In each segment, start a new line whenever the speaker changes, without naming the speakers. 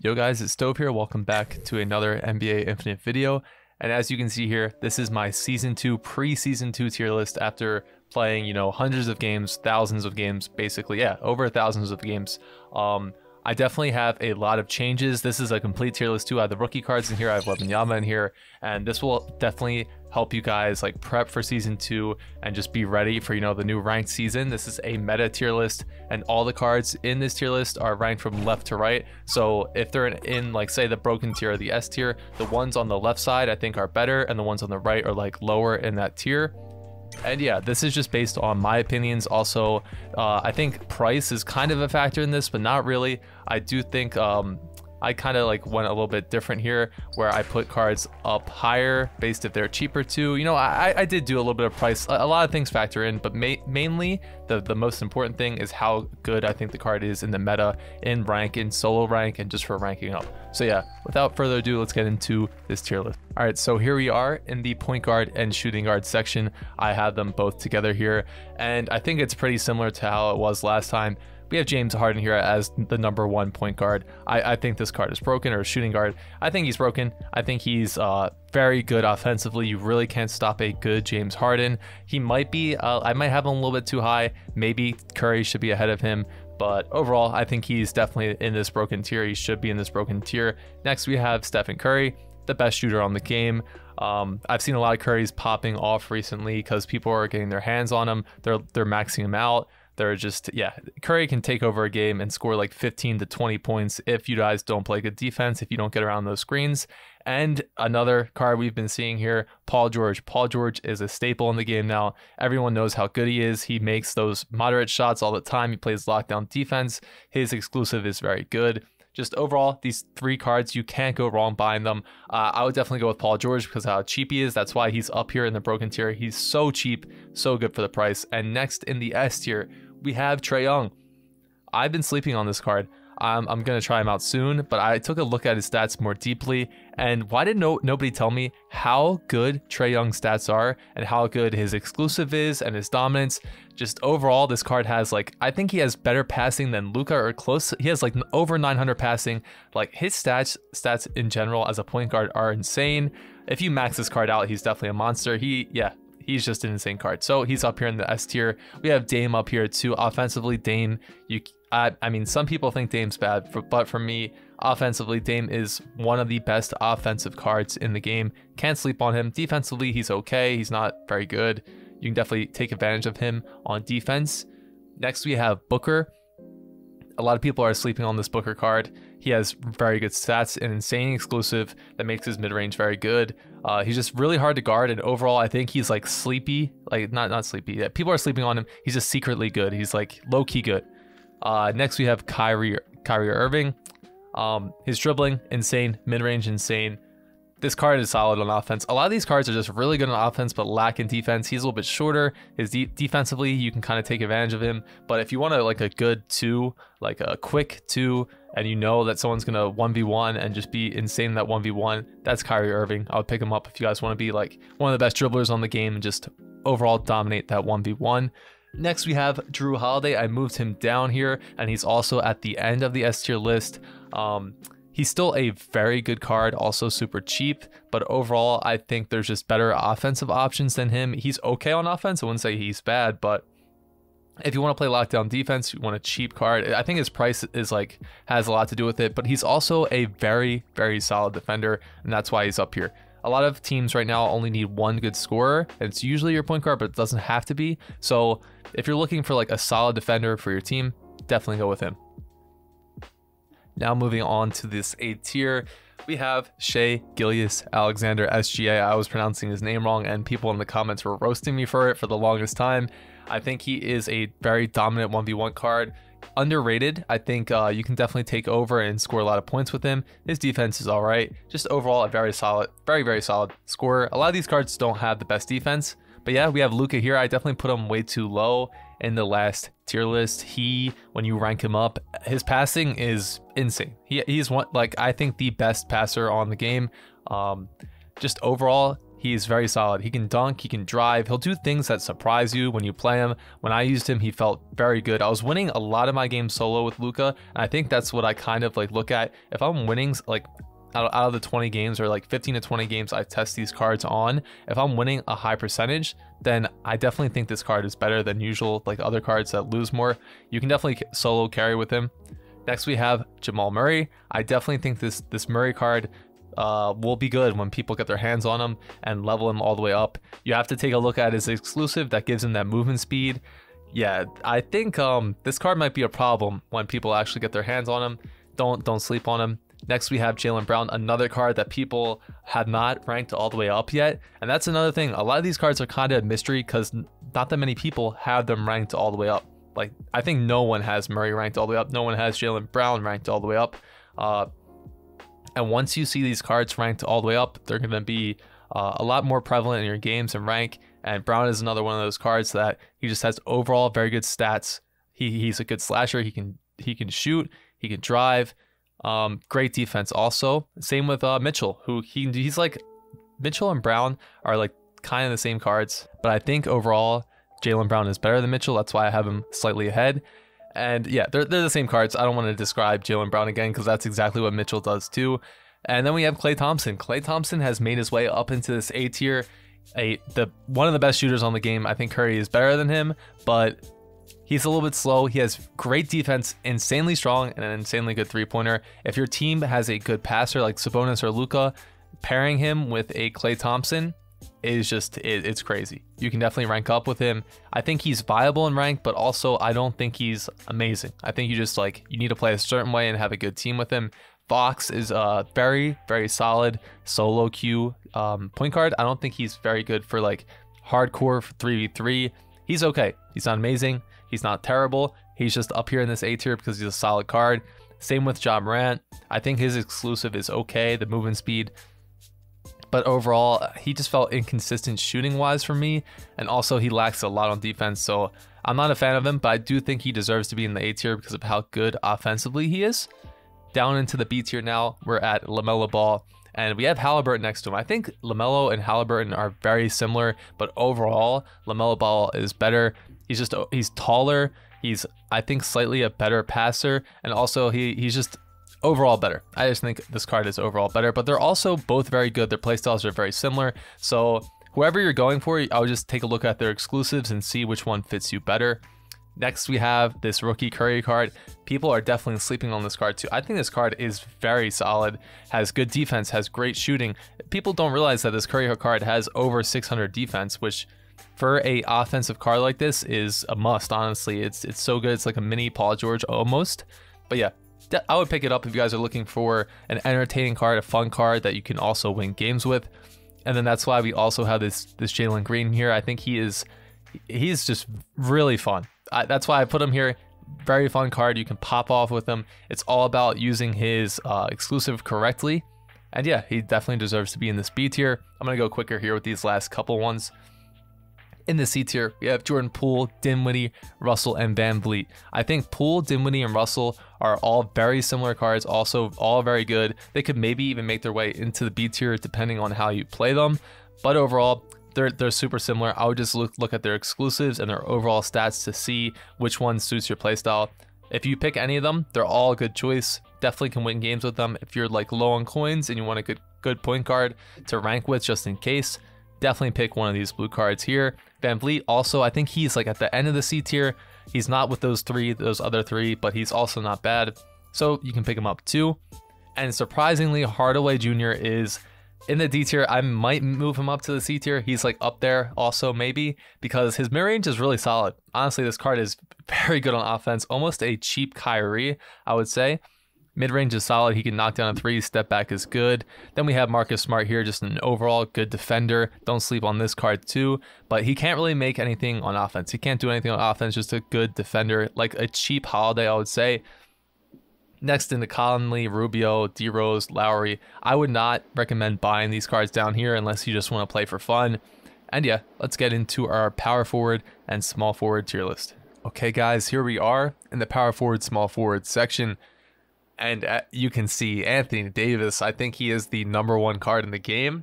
Yo guys, it's Stove here. Welcome back to another NBA Infinite video. And as you can see here, this is my Season 2, pre-Season 2 tier list after playing, hundreds of games, thousands of games, basically. Yeah, over thousands of games. I definitely have a lot of changes. This is a complete tier list too. I have the rookie cards in here, I have Wembanyama in here, and this will definitely help you guys like prep for Season 2 and just be ready for, the new ranked season. This is a meta tier list, and all the cards in this tier list are ranked from left to right. So if they're in like, say, the broken tier or the S tier, the ones on the left side I think are better, and the ones on the right are like lower in that tier. And yeah, this is just based on my opinions. Also, I think price is kind of a factor in this, but not really. I do think I kind of like went a little bit different here, where I put cards up higher based if they're cheaper too. I did do a little bit of price. A lot of things factor in, but mainly the most important thing is how good I think the card is in the meta, in rank, in solo rank, and just for ranking up. So yeah, without further ado, let's get into this tier list. All right, so here we are in the point guard and shooting guard section. I have them both together here, and I think it's pretty similar to how it was last time. We have James Harden here as the #1 point guard. I think this card is broken, or shooting guard. I think he's broken. I think he's very good offensively. You really can't stop a good James Harden. He might be, I might have him a little bit too high. Maybe Curry should be ahead of him. But overall, I think he's definitely in this broken tier. He should be in this broken tier. Next, we have Stephen Curry, the best shooter on the game. I've seen a lot of Currys popping off recently because people are getting their hands on him. They're maxing him out. They're just, yeah, Curry can take over a game and score like 15 to 20 points if you guys don't play good defense, if you don't get around those screens. And another card we've been seeing here, Paul George. Paul George is a staple in the game now. Everyone knows how good he is. He makes those moderate shots all the time. He plays lockdown defense. His exclusive is very good. Just overall, these three cards, you can't go wrong buying them. I would definitely go with Paul George because of how cheap he is. That's why he's up here in the broken tier. He's so cheap, so good for the price. And next in the S tier, we have Trae Young. I've been sleeping on this card. I'm going to try him out soon, but I took a look at his stats more deeply. And why did nobody tell me how good Trae Young's stats are and how good his exclusive is and his dominance? Just overall, this card has I think he has better passing than Luka, or close. He has over 900 passing. His stats in general as a point guard are insane. If you max this card out, he's definitely a monster. He's just an insane card. So he's up here in the S tier. We have Dame up here too. Offensively, Dame, I mean, some people think Dame's bad, but for me, offensively, Dame is one of the best offensive cards in the game. Can't sleep on him. Defensively, he's okay. He's not very good. You can definitely take advantage of him on defense. Next, we have Booker. A lot of people are sleeping on this Booker card. He has very good stats, an insane exclusive that makes his mid-range very good. He's just really hard to guard, and overall, I think he's sleepy. Not sleepy. Yeah, people are sleeping on him. He's just secretly good. He's low-key good. Next, we have Kyrie Irving. His dribbling, insane. Mid-range, insane. This card is solid on offense. A lot of these cards are just really good on offense, but lack in defense. He's a little bit shorter. His defensively, you can kind of take advantage of him. But if you want a good 2, a quick 2, and you know that someone's going to 1v1 and just be insane in that 1v1, that's Kyrie Irving. I would pick him up if you guys want to be one of the best dribblers on the game and just overall dominate that 1v1. Next, we have Drew Holiday. I moved him down here, and he's also at the end of the S tier list. He's still a very good card, also super cheap, but overall, I think there's just better offensive options than him. He's okay on offense. I wouldn't say he's bad, but if you want to play lockdown defense, you want a cheap card. I think his price is has a lot to do with it, but he's also a very, very solid defender, and that's why he's up here. A lot of teams right now only need one good scorer, and it's usually your point guard, but it doesn't have to be. So if you're looking for a solid defender for your team, definitely go with him. Now moving on to this A tier, we have Shai Gilgeous-Alexander, SGA. I was pronouncing his name wrong, and people in the comments were roasting me for it for the longest time. I think he is a very dominant 1v1 card. Underrated. I think you can definitely take over and score a lot of points with him. His defense is all right. Just overall a very solid, very, very solid scorer. A lot of these cards don't have the best defense. But yeah, we have Luka here. I definitely put him way too low in the last tier list. When you rank him up, his passing is insane. He's one, I think the best passer on the game. Just overall, he's very solid. He can dunk, he can drive, he'll do things that surprise you when you play him. When I used him, he felt very good. I was winning a lot of my games solo with Luka, and I think that's what I kind of like look at. If I'm winning like out of the 20 games, or like 15 to 20 games I test these cards on, if I'm winning a high percentage, then I definitely think this card is better than usual, like other cards that lose more. You can definitely solo carry with him. Next we have Jamal Murray. I definitely think this Murray card will be good when people get their hands on him and level him all the way up. You have to take a look at his exclusive that gives him that movement speed. Yeah, I think this card might be a problem when people actually get their hands on him. Don't sleep on him. Next we have Jaylen Brown, another card that people have not ranked all the way up yet. And that's another thing. A lot of these cards are kind of a mystery because not that many people have them ranked all the way up. Like, I think no one has Murray ranked all the way up. No one has Jaylen Brown ranked all the way up. And once you see these cards ranked all the way up, they're going to be a lot more prevalent in your games and rank. And Brown is another one of those cards that he just has overall very good stats. He's a good slasher. He can shoot. He can drive. Great defense also. Same with Mitchell, who he's like, Mitchell and Brown are like kind of the same cards, but I think overall Jaylen Brown is better than Mitchell. That's why I have him slightly ahead. And yeah, they're the same cards. I don't want to describe Jaylen Brown again because that's exactly what Mitchell does too. And then we have Klay Thompson. Klay Thompson has made his way up into this A tier. One of the best shooters on the game. I think Curry is better than him, but he's a little bit slow. He has great defense, insanely strong, and an insanely good three-pointer. If your team has a good passer like Sabonis or Luka, pairing him with a Klay Thompson is just, it's crazy. You can definitely rank up with him. I think he's viable in rank, but also I don't think he's amazing. I think you need to play a certain way and have a good team with him. Fox is a very, very solid solo queue point guard. I don't think he's very good for like hardcore 3v3. He's okay. He's not amazing. He's not terrible. He's just up here in this A tier because he's a solid card. Same with Ja Morant. I think his exclusive is okay, the movement speed. But overall, he just felt inconsistent shooting wise for me. And also he lacks a lot on defense. So I'm not a fan of him, but I do think he deserves to be in the A tier because of how good offensively he is. Down into the B tier now, we're at LaMelo Ball. And we have Halliburton next to him. I think LaMelo and Halliburton are very similar, but overall, LaMelo Ball is better. He's taller. He's, I think, slightly a better passer, and also he's just overall better. I just think this card is overall better, but they're also both very good. Their playstyles are very similar. So whoever you're going for, I would just take a look at their exclusives and see which one fits you better. Next, we have this rookie Curry card. People are definitely sleeping on this card too. I think this card is very solid, has good defense, has great shooting. People don't realize that this Curry card has over 600 defense, which for a offensive card like this is a must, honestly. It's so good. It's like a mini Paul George almost. But yeah, I would pick it up if you guys are looking for an entertaining card, a fun card that you can also win games with. And then that's why we also have this Jalen Green here. I think he's just really fun. That's why I put him here. Very fun card. You can pop off with him. It's all about using his exclusive correctly. And yeah, he definitely deserves to be in this B tier. I'm going to go quicker here with these last couple ones. In the C tier, we have Jordan Poole, Dinwiddie, Russell, and Van Vliet. I think Poole, Dinwiddie, and Russell are all very similar cards, also all very good. They could maybe even make their way into the B tier depending on how you play them. But overall, they're super similar. I would just look at their exclusives and their overall stats to see which one suits your playstyle. If you pick any of them, they're all a good choice. Definitely can win games with them. If you're like low on coins and you want a good point guard to rank with just in case, definitely pick one of these blue cards here. Van Vliet also, I think he's like at the end of the C tier. He's not with those other three, but he's also not bad. So you can pick him up too. And surprisingly, Hardaway Jr. is in the D tier. I might move him up to the C tier. He's like up there also maybe because his mid-range is really solid. Honestly, this card is very good on offense. Almost a cheap Kyrie, I would say. Mid-range is solid. He can knock down a three. Step back is good. Then we have Marcus Smart here, just an overall good defender. Don't sleep on this card too. But he can't really make anything on offense. He can't do anything on offense. Just a good defender. Like a cheap Holiday, I would say. Next into Conley, Rubio, D-Rose, Lowry. I would not recommend buying these cards down here unless you just want to play for fun. And yeah, let's get into our power forward and small forward tier list. Okay guys, here we are in the power forward, small forward section. And you can see Anthony Davis. I think he is the #1 card in the game.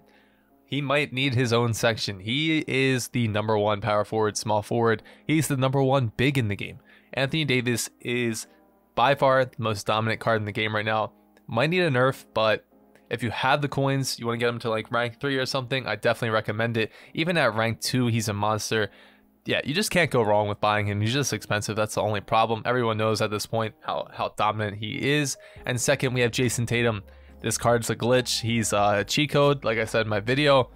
he might need his own section. He is the #1 power forward, small forward. He's the #1 big in the game. Anthony Davis is by far the most dominant card in the game right now. Might need a nerf, but if you have the coins, you want to get him to like rank 3 or something, I definitely recommend it. Even at rank 2, he's a monster. Yeah, you just can't go wrong with buying him. He's just expensive. That's the only problem. Everyone knows at this point how dominant he is. And second, we have Jason Tatum. This card's a glitch. He's a cheat code, like I said in my video.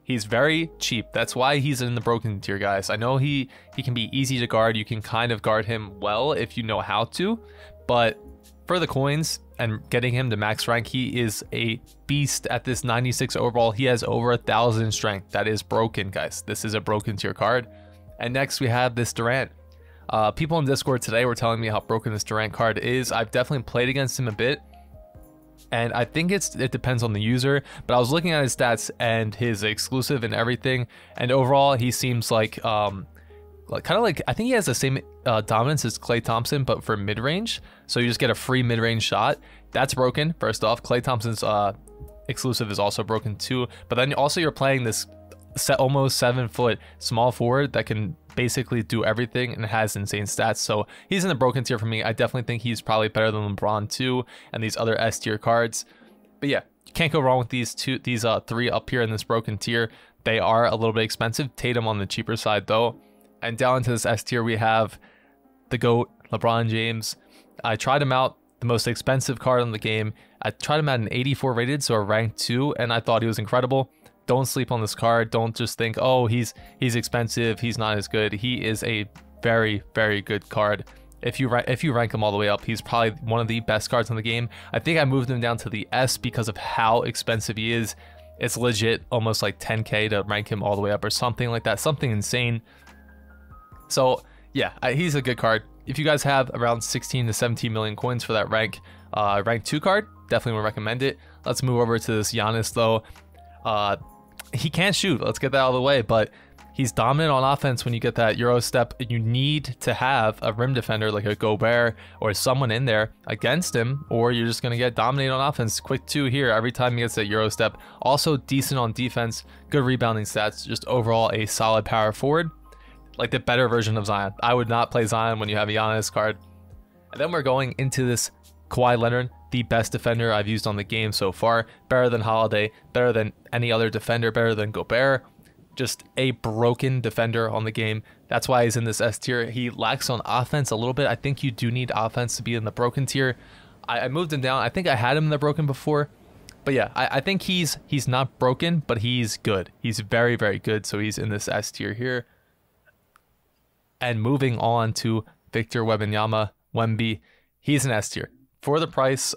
He's very cheap. That's why he's in the broken tier, guys. I know he can be easy to guard. You can kind of guard him well if you know how to. But for the coins and getting him to max rank, he is a beast at this 96 overall. He has over 1,000 strength. That is broken, guys. This is a broken tier card. And next we have this Durant. People in Discord today were telling me how broken this Durant card is. I've definitely played against him a bit. And I think it depends on the user, but I was looking at his stats and his exclusive and everything, and overall he seems like kind of like, I think he has the same dominance as Klay Thompson, but for mid-range. So you just get a free mid-range shot. That's broken. First off, Klay Thompson's exclusive is also broken too. But then also you're playing this almost 7-foot small forward that can basically do everything and has insane stats. So he's in the broken tier for me. I definitely think he's probably better than LeBron too, and these other S tier cards. But yeah, you can't go wrong with these three up here in this broken tier. They are a little bit expensive. Tatum on the cheaper side though. And down into this S tier we have the GOAT, LeBron James. I tried him out, the most expensive card in the game. I tried him at an 84 rated, so a rank 2, and I thought he was incredible. Don't sleep on this card. Don't just think, oh, he's expensive, he's not as good. He is a very, very good card. If you rank him all the way up, he's probably one of the best cards in the game. I think I moved him down to the S because of how expensive he is. It's legit almost like 10k to rank him all the way up or something like that, something insane. So yeah, he's a good card. If you guys have around 16 to 17 million coins for that rank 2 card, definitely would recommend it. Let's move over to this Giannis though. He can't shoot, let's get that out of the way, but he's dominant on offense when you get that Euro step. You need to have a rim defender like a Gobert or someone in there against him, or you're just going to get dominated on offense. Quick 2 here every time he gets that Euro step. Also decent on defense, good rebounding stats, just overall a solid power forward. Like the better version of Zion. I would not play Zion when you have a Giannis card. And then we're going into this Kawhi Leonard, the best defender I've used on the game so far. Better than Holiday, better than any other defender, better than Gobert. Just a broken defender on the game. That's why he's in this S tier. He lacks on offense a little bit. I think you do need offense to be in the broken tier. I moved him down. I think I had him in the broken before. But yeah, I think he's not broken, but he's good. He's very, very good. So he's in this S tier here. And moving on to Victor Wembanyama, Wemby, he's an S tier. For the price,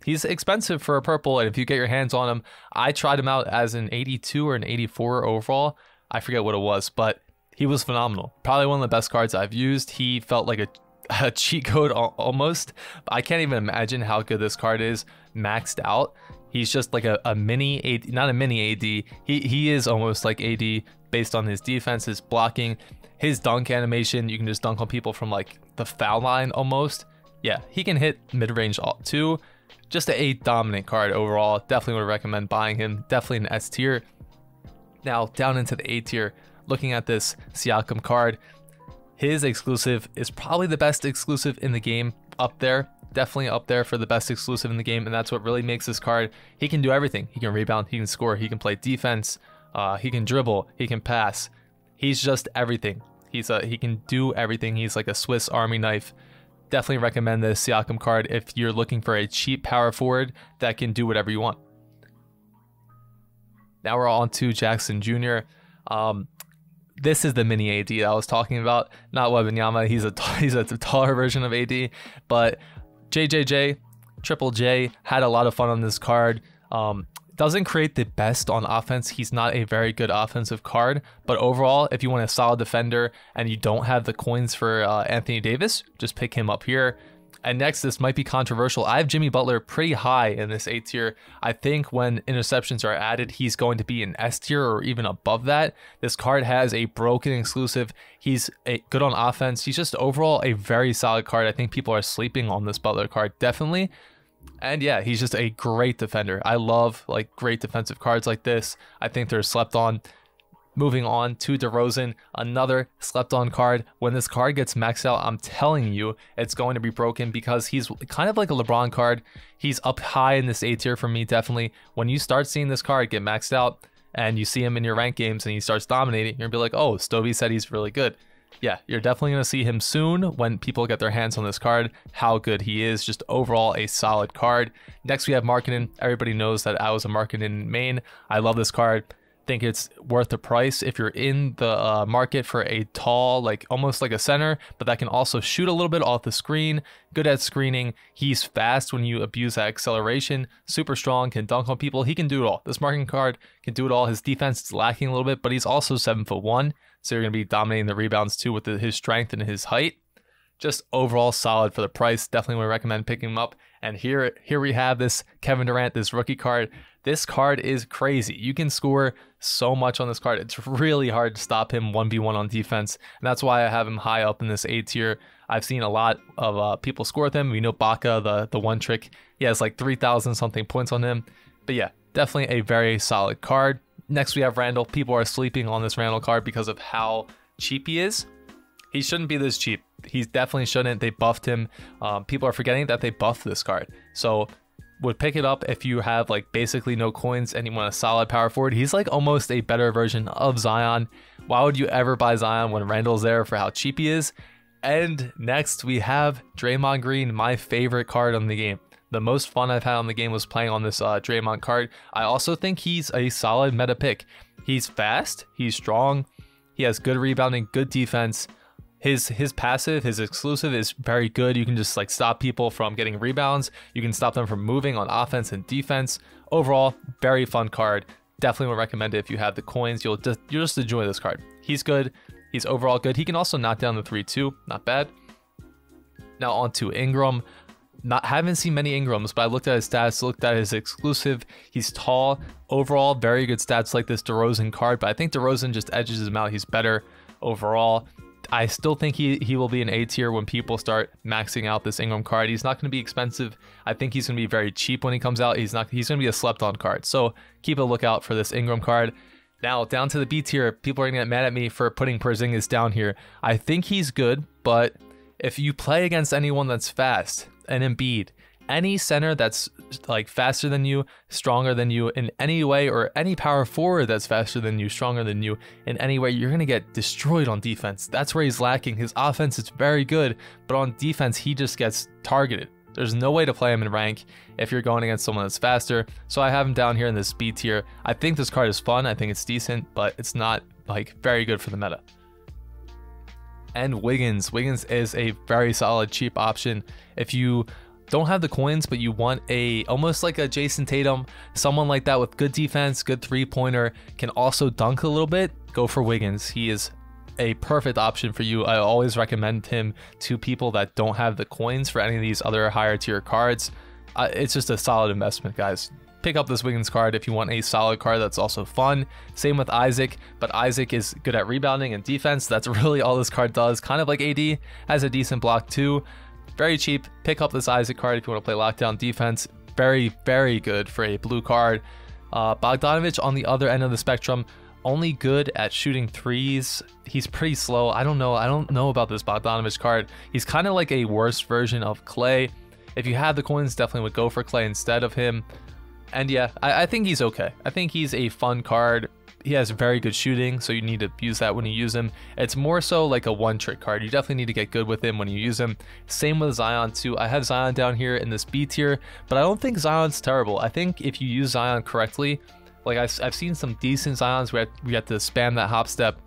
he's expensive for a purple, and if you get your hands on him, I tried him out as an 82 or an 84 overall. I forget what it was, but he was phenomenal. Probably one of the best cards I've used. He felt like a cheat code almost. I can't even imagine how good this card is maxed out. He's just like a mini AD, not a mini AD. He is almost like AD based on his defense, his blocking, his dunk animation. You can just dunk on people from like the foul line almost. Yeah, he can hit mid-range too. Just a dominant card overall. Definitely would recommend buying him. Definitely an S tier. Now down into the A tier, looking at this Siakam card, his exclusive is probably the best exclusive in the game, up there. Definitely up there for the best exclusive in the game, and that's what really makes this card. He can do everything. He can rebound, he can score, he can play defense, he can dribble, he can pass. He's just everything. He can do everything. He's like a Swiss Army knife. Definitely recommend this Siakam card if you're looking for a cheap power forward that can do whatever you want. Now we're on to Jackson Jr. This is the mini AD I was talking about, not Wembanyama. He's a taller version of AD, but JJJ, Triple J, had a lot of fun on this card. Doesn't create the best on offense. He's not a very good offensive card, but overall, if you want a solid defender and you don't have the coins for Anthony Davis, just pick him up here. And next, this might be controversial. I have Jimmy Butler pretty high in this A tier. I think when interceptions are added, he's going to be an S tier or even above that. This card has a broken exclusive. He's good on offense. He's just overall a very solid card. I think people are sleeping on this Butler card, definitely. And yeah, he's just a great defender. I love like great defensive cards like this. I think they're slept on. Moving on to DeRozan, another slept on card. When this card gets maxed out, I'm telling you, it's going to be broken because he's kind of like a LeBron card. He's up high in this A tier for me, definitely. When you start seeing this card get maxed out and you see him in your ranked games and he starts dominating, you're gonna be like, oh, Stovey said he's really good. Yeah, you're definitely going to see him soon when people get their hands on this card, how good he is. Just overall a solid card. Next, we have Markkanen. Everybody knows that I was a Markkanen main. I love this card. Think it's worth the price if you're in the market for a tall, like almost like a center, but that can also shoot a little bit off the screen. Good at screening. He's fast when you abuse that acceleration. Super strong, can dunk on people. He can do it all. This Markkanen card can do it all. His defense is lacking a little bit, but he's also 7'1". So you're going to be dominating the rebounds too with his strength and his height. Just overall solid for the price. Definitely would recommend picking him up. And here we have this Kevin Durant, this rookie card. This card is crazy. You can score so much on this card. It's really hard to stop him 1v1 on defense. And that's why I have him high up in this A tier. I've seen a lot of people score with him. We know Baca, the one trick, he has like 3,000 something points on him. But yeah, definitely a very solid card. Next, we have Randall. People are sleeping on this Randall card because of how cheap he is. He shouldn't be this cheap. He definitely shouldn't. They buffed him. People are forgetting that they buffed this card. So would pick it up if you have like basically no coins and you want a solid power forward. He's like almost a better version of Zion. Why would you ever buy Zion when Randall's there for how cheap he is? And next, we have Draymond Green, my favorite card on the game. The most fun I've had on the game was playing on this Draymond card. I also think he's a solid meta pick. He's fast, he's strong, he has good rebounding, good defense. His passive, his exclusive is very good. You can just like stop people from getting rebounds. You can stop them from moving on offense and defense. Overall, very fun card. Definitely would recommend it if you have the coins. You'll just enjoy this card. He's good. He's overall good. He can also knock down the 3-2. Not bad. Now on to Ingram. Haven't seen many Ingrams, but I looked at his stats, looked at his exclusive. He's tall. Overall, very good stats like this DeRozan card, but I think DeRozan just edges him out. He's better overall. I still think he will be an A tier when people start maxing out this Ingram card. He's not going to be expensive. I think he's going to be very cheap when he comes out. He's going to be a slept on card. So keep a lookout for this Ingram card. Now down to the B tier. People are going to get mad at me for putting Porzingis down here. I think he's good, but if you play against anyone that's fast, an Embiid, any center that's like faster than you, stronger than you in any way, or any power forward that's faster than you, stronger than you in any way, you're going to get destroyed on defense. That's where he's lacking. His offense is very good, but on defense, he just gets targeted. There's no way to play him in rank if you're going against someone that's faster. So I have him down here in this B tier. I think this card is fun. I think it's decent, but it's not like very good for the meta. And Wiggins. Wiggins is a very solid, cheap option. If you don't have the coins, but you want almost like a Jason Tatum, someone like that with good defense, good three-pointer, can also dunk a little bit, go for Wiggins. He is a perfect option for you. I always recommend him to people that don't have the coins for any of these other higher tier cards. It's just a solid investment, guys. Pick up this Wiggins card if you want a solid card that's also fun. Same with Isaac, but Isaac is good at rebounding and defense. That's really all this card does. Kind of like AD, has a decent block too. Very cheap. Pick up this Isaac card if you want to play lockdown defense. Very, very good for a blue card. Bogdanovic on the other end of the spectrum, only good at shooting threes. He's pretty slow. I don't know about this Bogdanovic card. He's kind of like a worse version of Clay. If you have the coins, definitely would go for Clay instead of him. And yeah, I think he's okay. I think he's a fun card. He has very good shooting, so you need to use that when you use him. It's more so like a one-trick card. You definitely need to get good with him when you use him. Same with Zion too. I have Zion down here in this B tier, but I don't think Zion's terrible. I think if you use Zion correctly, like I've seen some decent Zions where we have to spam that hop step,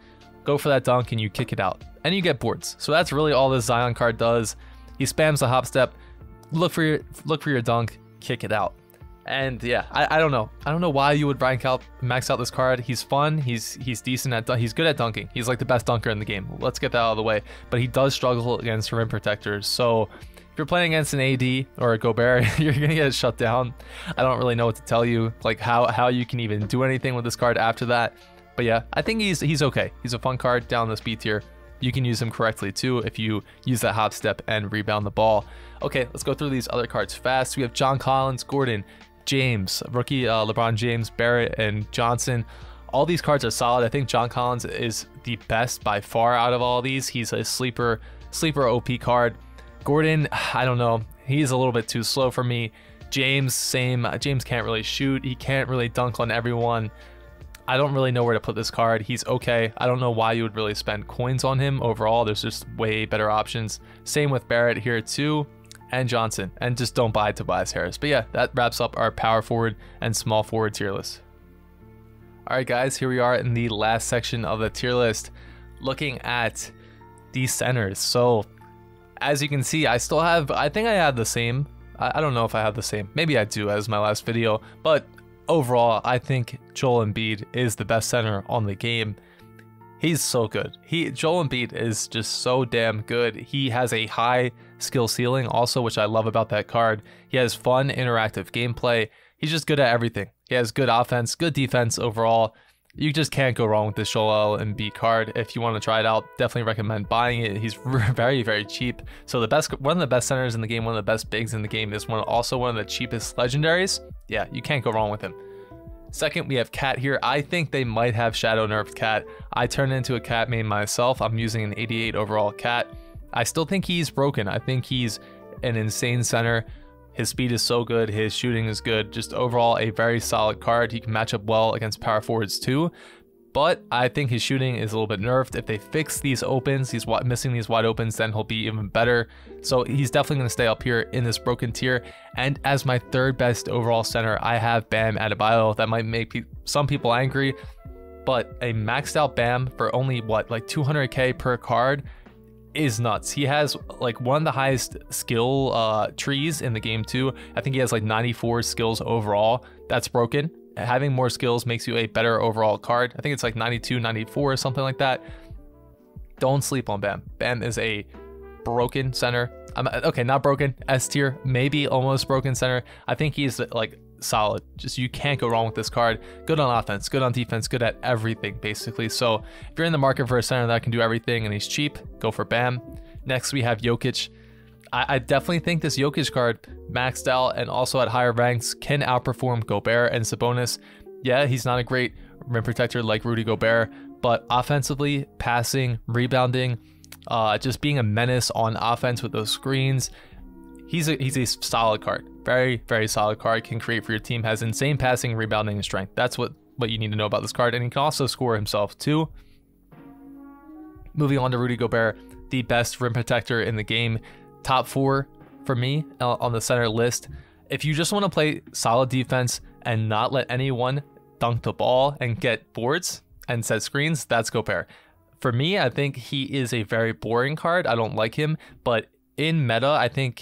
go for that dunk, and you kick it out, and you get boards. So that's really all this Zion card does. He spams the hop step, look for your dunk, kick it out. And yeah, I don't know. I don't know why you would max out this card. He's fun. He's decent at he's good at dunking. He's like the best dunker in the game. Let's get that out of the way. But he does struggle against rim protectors. So if you're playing against an AD or a Gobert, you're gonna get shut down. I don't really know what to tell you, like how you can even do anything with this card after that. But yeah, I think he's okay. He's a fun card down this B tier. you can use him correctly too if you use that hop step and rebound the ball. Okay, let's go through these other cards fast. We have John Collins, Gordon, James, rookie LeBron James, Barrett, and Johnson. All these cards are solid. I think John Collins is the best by far out of all these. He's a sleeper OP card. Gordon, I don't know. He's a little bit too slow for me. James, same. James can't really shoot. He can't really dunk on everyone. I don't really know where to put this card. He's okay. I don't know why you would really spend coins on him overall. There's just way better options. Same with Barrett here too, and Johnson. And just don't buy Tobias Harris. But yeah, that wraps up our power forward and small forward tier list. All right, guys, here we are in the last section of the tier list, looking at the centers. So as you can see, I think I have the same. I don't know if I have the same. Maybe I do as my last video, but overall, I think Joel Embiid is the best center on the game. He's so good. Joel Embiid is just so damn good. He has a high skill ceiling also, which I love about that card. He has fun, interactive gameplay. He's just good at everything. He has good offense, good defense overall. You just can't go wrong with this Joel Embiid card. If you want to try it out, definitely recommend buying it. He's very, very cheap. So one of the best centers in the game, one of the best bigs in the game, is also one of the cheapest legendaries. Yeah, you can't go wrong with him. Second, we have Cat here. I think they might have shadow nerfed Cat. I turned into a Cat main myself. I'm using an 88 overall Cat. I still think he's broken. I think he's an insane center. His speed is so good, his shooting is good, just overall a very solid card. He can match up well against power forwards too, but I think his shooting is a little bit nerfed. If they fix these opens, he's missing these wide opens, then he'll be even better. So he's definitely going to stay up here in this broken tier. And as my third best overall center, I have Bam Adebayo. That might make some people angry, but a maxed out Bam for only what, like 200k per card is nuts. He has like one of the highest skill trees in the game too. I think he has like 94 skills overall. That's broken. Having more skills makes you a better overall card. I think it's like 92, 94 or something like that. Don't sleep on Bam. Bam is a broken center. Okay, not broken, S tier, maybe almost broken center. I think he's like solid. Just, you can't go wrong with this card. Good on offense, good on defense, good at everything basically. So if you're in the market for a center that can do everything and he's cheap, go for Bam. Next we have Jokic. I definitely think this Jokic card maxed out and also at higher ranks can outperform Gobert and Sabonis. Yeah, he's not a great rim protector like Rudy Gobert, but offensively, passing, rebounding, just being a menace on offense with those screens, he's a solid card. Very, very solid card. Can create for your team. Has insane passing, rebounding, and strength. That's what you need to know about this card. And he can also score himself too. Moving on to Rudy Gobert, the best rim protector in the game. Top 4 for me on the center list. If you just want to play solid defense and not let anyone dunk the ball and get boards and set screens, that's Gobert. For me, I think he is a very boring card. I don't like him, but in meta, I think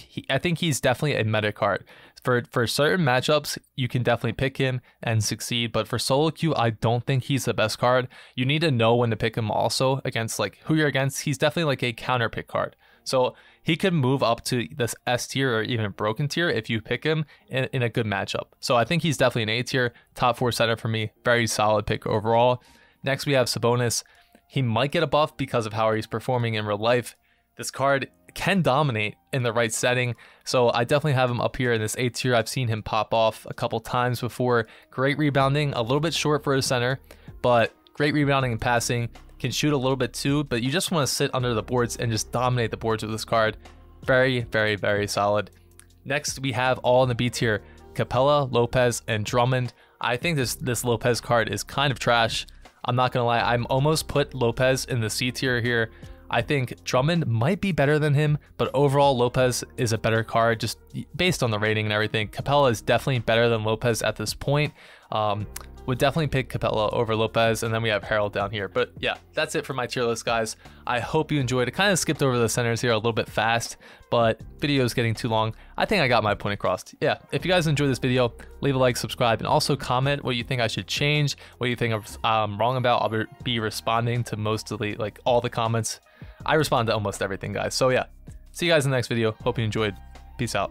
he's definitely a meta card. For certain matchups, you can definitely pick him and succeed, but for solo queue, I don't think he's the best card. You need to know when to pick him also against like who you're against. He's definitely like a counter pick card. So he could move up to this S tier or even broken tier if you pick him in a good matchup. So I think he's definitely an A tier, top 4 center for me. Very solid pick overall. Next we have Sabonis. He might get a buff because of how he's performing in real life. This card can dominate in the right setting, so I definitely have him up here in this A tier. I've seen him pop off a couple times before. Great rebounding, a little bit short for a center, but great rebounding and passing. Can shoot a little bit too, but you just want to sit under the boards and just dominate the boards with this card. Very, very, very solid. Next, we have all in the B tier, Capella, Lopez, and Drummond. I think this Lopez card is kind of trash. I'm not gonna lie, I'm almost put Lopez in the C tier here. I think Drummond might be better than him, but overall Lopez is a better card just based on the rating and everything. Capella is definitely better than Lopez at this point. Would definitely pick Capella over Lopez, and then we have Harold down here. But yeah, that's it for my tier list, guys. I hope you enjoyed it. Kind of skipped over the centers here a little bit fast, but video is getting too long. I think I got my point across. Yeah, if you guys enjoyed this video, leave a like, subscribe, and also comment what you think I should change, what you think I'm wrong about. I'll be responding to mostly like all the comments. I respond to almost everything, guys. So yeah, see you guys in the next video. Hope you enjoyed. Peace out.